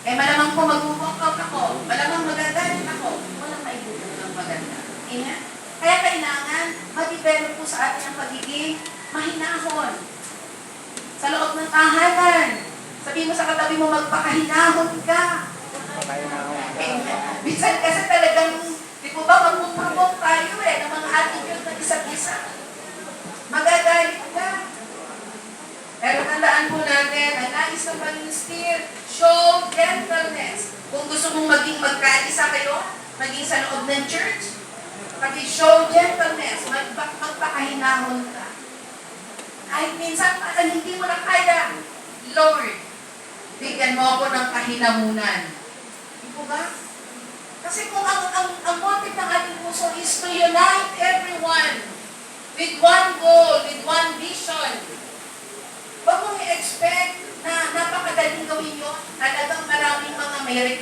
Eh malamang po mag-walk out ako, malamang magagalit ako, walang maibutulong ng maganda. Amen? Kaya kailangan ma-develop po sa atin ang pagiging mahinahon. Sa loob ng tahanan, sabihin mo sa katabi mo, magpakahinahon ka. Amen. Minsan kasi talagang, di po ba, magpuprovok tayo ng mga attitude ng isa't isa. Magagalit ka. Pero tandaan po natin, ang nais ng Panginoon, show gentleness. Kung gusto mong maging magkaisa kayo, maging sa loob ng church, show gentleness, magpakahinahon ka. Kahit minsan, parang hindi mo na kaya, Lord, bigyan mo ako ng kahinahunan. Di po ba? Kasi kung ang motive ng ating puso is to unite everyone with one goal, with one vision. Huwag mong i-expect na napakadaling gawin yun. Talagang maraming mga may